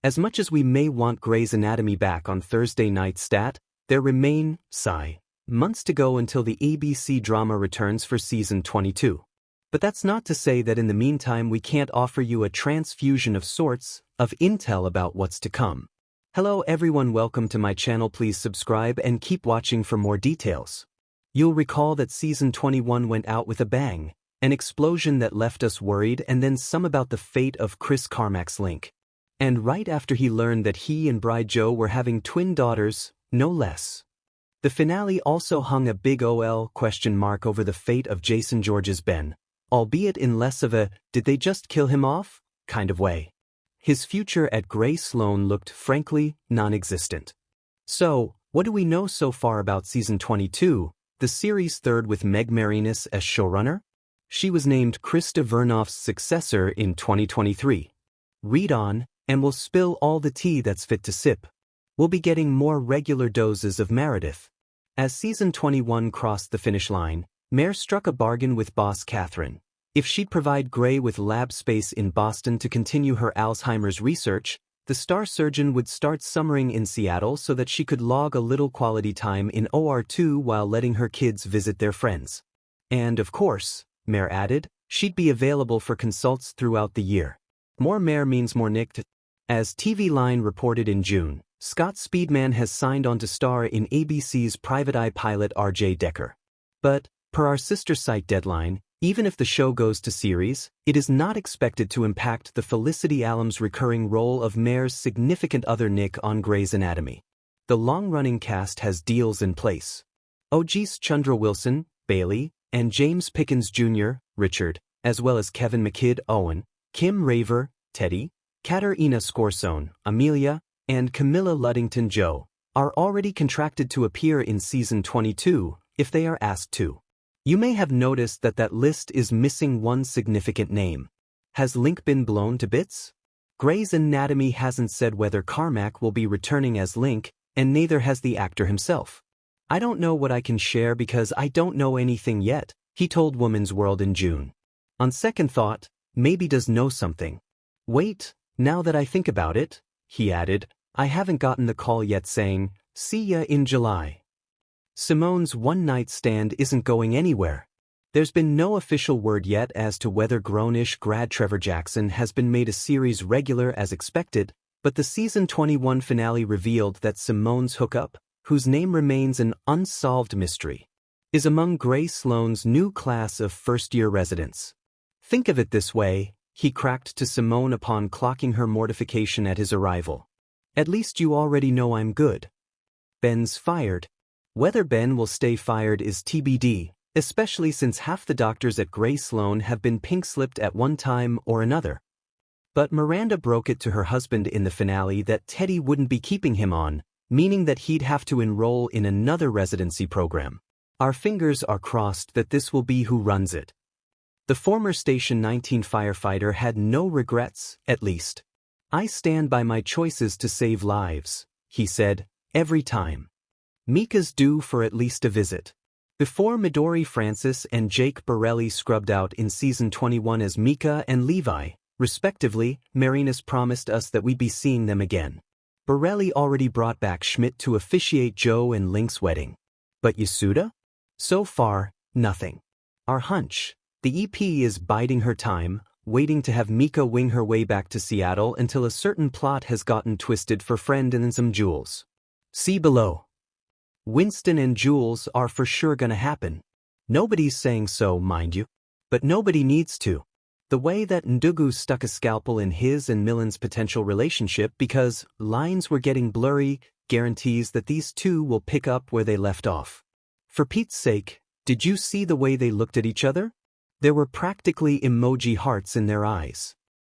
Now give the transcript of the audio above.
As much as we may want Grey's Anatomy back on Thursday night stat, there remain, months to go until the ABC drama returns for season 22. But that's not to say that in the meantime we can't offer you a transfusion of sorts, of intel about what's to come. Hello everyone, welcome to my channel. Please subscribe and keep watching for more details. You'll recall that season 21 went out with a bang, an explosion that left us worried, and then some about the fate of Chris Carmack's Link. And right after he learned that he and bride Jo were having twin daughters, no less. The finale also hung a big OL question mark over the fate of Jason George's Ben, albeit in less of a "did they just kill him off" kind of way. His future at Grey Sloan looked, frankly, non-existent. So, what do we know so far about season 22, the series' third with Meg Marinis as showrunner? She was named Krista Vernoff's successor in 2023. Read on, and we'll spill all the tea that's fit to sip. We'll be getting more regular doses of Meredith. As season 21 crossed the finish line, Mare struck a bargain with boss Catherine. If she'd provide Grey with lab space in Boston to continue her Alzheimer's research, the star surgeon would start summering in Seattle so that she could log a little quality time in OR2 while letting her kids visit their friends. And of course, Mare added, she'd be available for consults throughout the year. More Mare means more Nick. As TV Line reported in June, Scott Speedman has signed on to star in ABC's Private Eye pilot R.J. Decker. But, per our sister site Deadline, even if the show goes to series, it is not expected to impact the Felicity Allams' recurring role of Mare's significant other Nick on Grey's Anatomy. The long-running cast has deals in place. OG's Chandra Wilson, Bailey, and James Pickens Jr., Richard, as well as Kevin McKidd, Owen, Kim Raver, Teddy, Katerina Scorsone, Amelia, and Camilla Luddington Jo, are already contracted to appear in season 22, if they are asked to. You may have noticed that list is missing one significant name. Has Link been blown to bits? Grey's Anatomy hasn't said whether Carmack will be returning as Link, and neither has the actor himself. I don't know what I can share because I don't know anything yet, he told Woman's World in June. On second thought, maybe does know something. Wait, now that I think about it, he added, I haven't gotten the call yet saying, see ya in July. Simone's one-night stand isn't going anywhere. There's been no official word yet as to whether Grownish grad Trevor Jackson has been made a series regular as expected, but the season 21 finale revealed that Simone's hookup, whose name remains an unsolved mystery, is among Grey Sloan's new class of first-year residents. Think of it this way, he cracked to Simone upon clocking her mortification at his arrival. At least you already know I'm good. Ben's fired. Whether Ben will stay fired is TBD, especially since half the doctors at Grey Sloan have been pink-slipped at one time or another. But Miranda broke it to her husband in the finale that Teddy wouldn't be keeping him on, meaning that he'd have to enroll in another residency program. Our fingers are crossed that this will be who runs it. The former Station 19 firefighter had no regrets, at least. I stand by my choices to save lives, he said, every time. Mika's due for at least a visit. Before Midori Francis and Jake Borelli scrubbed out in season 21 as Mika and Levi, respectively, Marinis promised us that we'd be seeing them again. Borelli already brought back Schmidt to officiate Jo and Link's wedding. But Yasuda? So far, nothing. Our hunch, the EP is biding her time, waiting to have Mika wing her way back to Seattle until a certain plot has gotten twisted for Friend and some Jules. See below. Winston and Jules are for sure gonna happen. Nobody's saying so, mind you. But nobody needs to. The way that Ndugu stuck a scalpel in his and Millen's potential relationship because lines were getting blurry guarantees that these two will pick up where they left off. For Pete's sake, did you see the way they looked at each other? There were practically emoji hearts in their eyes.